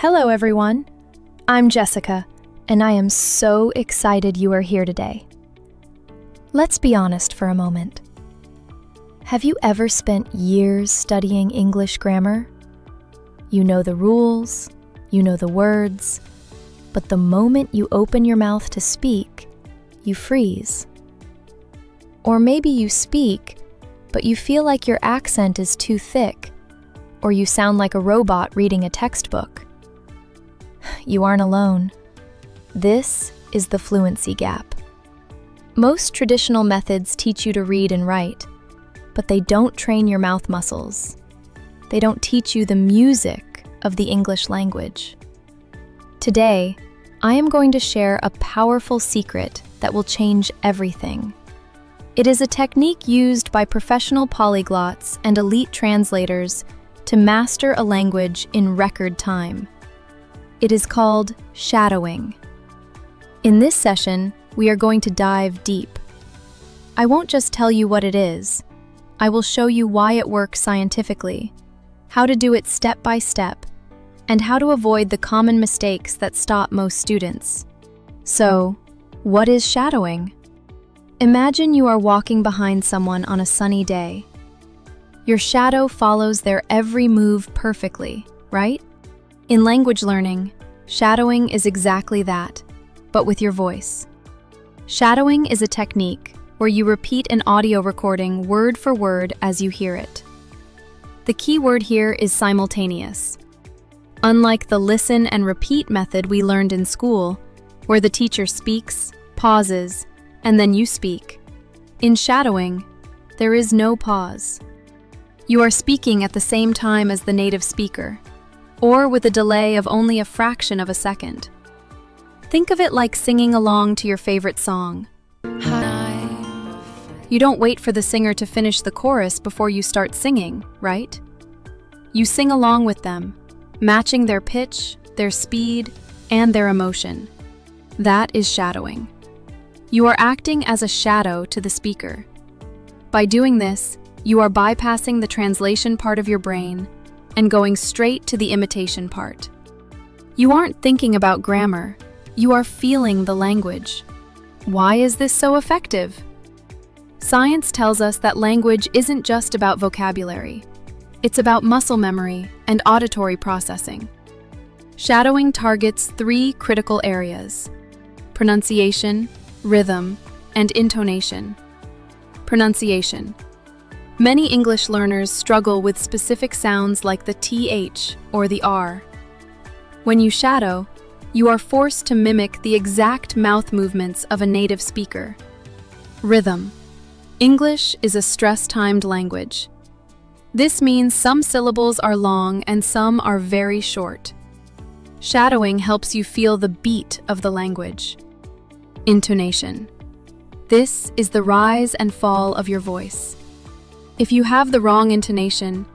Hello everyone, I'm Jessica, and I am so excited you are here today. Let's be honest for a moment. Have you ever spent years studying English grammar? You know the rules, you know the words, but the moment you open your mouth to speak, you freeze. Or maybe you speak, but you feel like your accent is too thick, or you sound like a robot reading a textbook. You aren't alone. This is the fluency gap. Most traditional methods teach you to read and write, but they don't train your mouth muscles. They don't teach you the music of the English language. Today, I am going to share a powerful secret that will change everything. It is a technique used by professional polyglots and elite translators to master a language in record time. It is called shadowing. In this session, we are going to dive deep. I won't just tell you what it is. I will show you why it works scientifically, how to do it step by step, and how to avoid the common mistakes that stop most students. So, what is shadowing? Imagine you are walking behind someone on a sunny day. Your shadow follows their every move perfectly, right? In language learning, shadowing is exactly that, but with your voice. Shadowing is a technique where you repeat an audio recording word for word as you hear it. The key word here is simultaneous. Unlike the listen and repeat method we learned in school, where the teacher speaks, pauses, and then you speak, in shadowing, there is no pause. You are speaking at the same time as the native speaker, or with a delay of only a fraction of a second. Think of it like singing along to your favorite song. You don't wait for the singer to finish the chorus before you start singing, right? You sing along with them, matching their pitch, their speed, and their emotion. That is shadowing. You are acting as a shadow to the speaker. By doing this, you are bypassing the translation part of your brain and going straight to the imitation part. You aren't thinking about grammar, you are feeling the language. Why is this so effective? Science tells us that language isn't just about vocabulary. It's about muscle memory and auditory processing. Shadowing targets 3 critical areas: pronunciation, rhythm, and intonation. Pronunciation. Many English learners struggle with specific sounds like the TH or the R. When you shadow, you are forced to mimic the exact mouth movements of a native speaker. Rhythm. English is a stress-timed language. This means some syllables are long and some are very short. Shadowing helps you feel the beat of the language. Intonation. This is the rise and fall of your voice. If you have the wrong intonation,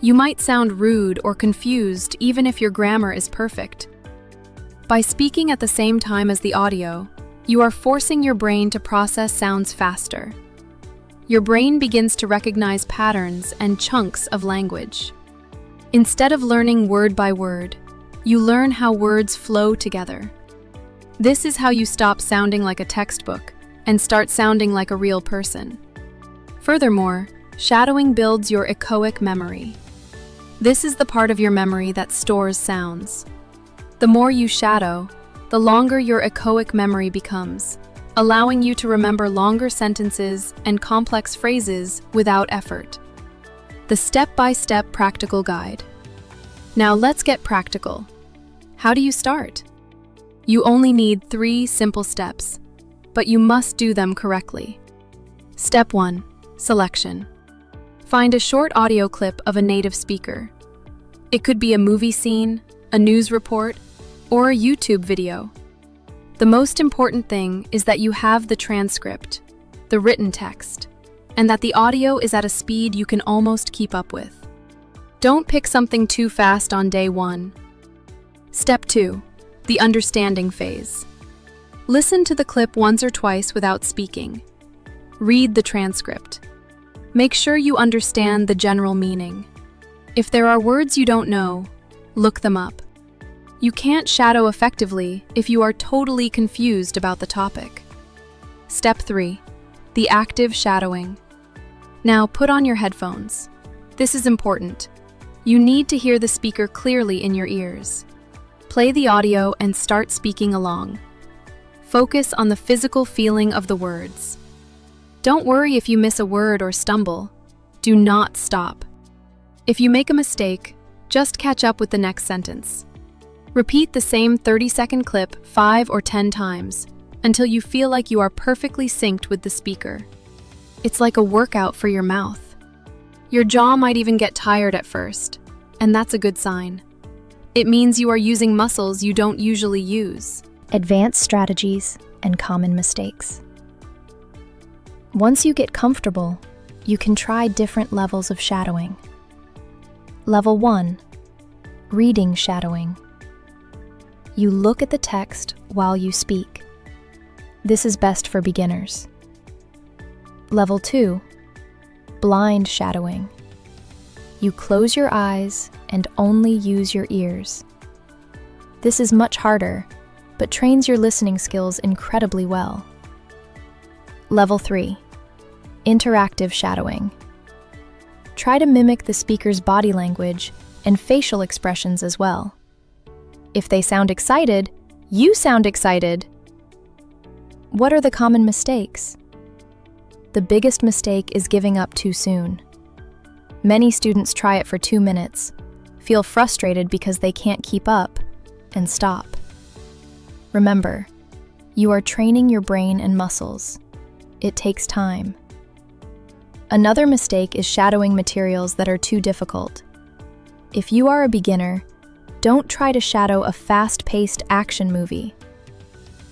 you might sound rude or confused even if your grammar is perfect. By speaking at the same time as the audio, you are forcing your brain to process sounds faster. Your brain begins to recognize patterns and chunks of language. Instead of learning word by word, you learn how words flow together. This is how you stop sounding like a textbook and start sounding like a real person. Furthermore, shadowing builds your echoic memory. This is the part of your memory that stores sounds. The more you shadow, the longer your echoic memory becomes, allowing you to remember longer sentences and complex phrases without effort. The step-by-step practical guide. Now let's get practical. How do you start? You only need 3 simple steps, but you must do them correctly. Step 1. Selection. Find a short audio clip of a native speaker. It could be a movie scene, a news report, or a YouTube video. The most important thing is that you have the transcript, the written text, and that the audio is at a speed you can almost keep up with. Don't pick something too fast on day 1. Step 2. The understanding phase. Listen to the clip once or twice without speaking. Read the transcript. Make sure you understand the general meaning. If there are words you don't know, look them up. You can't shadow effectively if you are totally confused about the topic. Step 3. The active shadowing. Now put on your headphones. This is important. You need to hear the speaker clearly in your ears. Play the audio and start speaking along. Focus on the physical feeling of the words. Don't worry if you miss a word or stumble. Do not stop. If you make a mistake, just catch up with the next sentence. Repeat the same 30-second clip 5 or 10 times until you feel like you are perfectly synced with the speaker. It's like a workout for your mouth. Your jaw might even get tired at first, and that's a good sign. It means you are using muscles you don't usually use. Advanced strategies and common mistakes. Once you get comfortable, you can try different levels of shadowing. Level 1. Reading shadowing. You look at the text while you speak. This is best for beginners. Level 2. Blind shadowing. You close your eyes and only use your ears. This is much harder, but trains your listening skills incredibly well. Level 3. Interactive shadowing. Try to mimic the speaker's body language and facial expressions as well. If they sound excited, you sound excited. What are the common mistakes? The biggest mistake is giving up too soon. Many students try it for 2 minutes, feel frustrated because they can't keep up, and stop. Remember, you are training your brain and muscles. It takes time. Another mistake is shadowing materials that are too difficult. If you are a beginner, don't try to shadow a fast-paced action movie.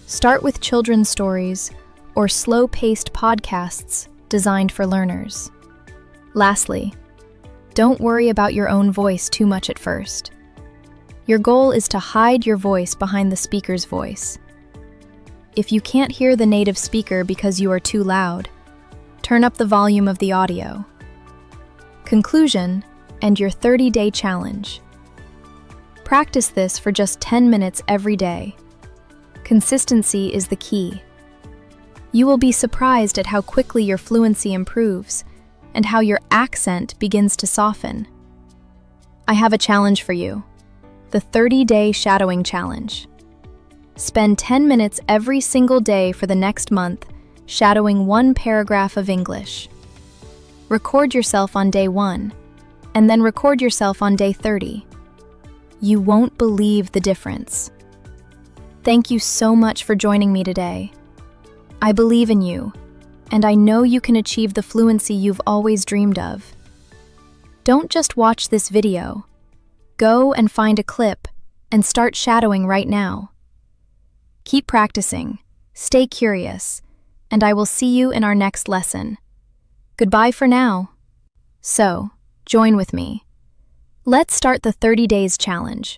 Start with children's stories or slow-paced podcasts designed for learners. Lastly, don't worry about your own voice too much at first. Your goal is to hide your voice behind the speaker's voice. If you can't hear the native speaker because you are too loud, turn up the volume of the audio. Conclusion and your 30-day challenge. Practice this for just 10 minutes every day. Consistency is the key. You will be surprised at how quickly your fluency improves and how your accent begins to soften. I have a challenge for you. The 30-day shadowing challenge. Spend 10 minutes every single day for the next month shadowing one paragraph of English. Record yourself on day 1, and then record yourself on day 30. You won't believe the difference. Thank you so much for joining me today. I believe in you, and I know you can achieve the fluency you've always dreamed of. Don't just watch this video. Go and find a clip and start shadowing right now. Keep practicing, stay curious, and I will see you in our next lesson. Goodbye for now. So, join with me. Let's start the 30 days challenge.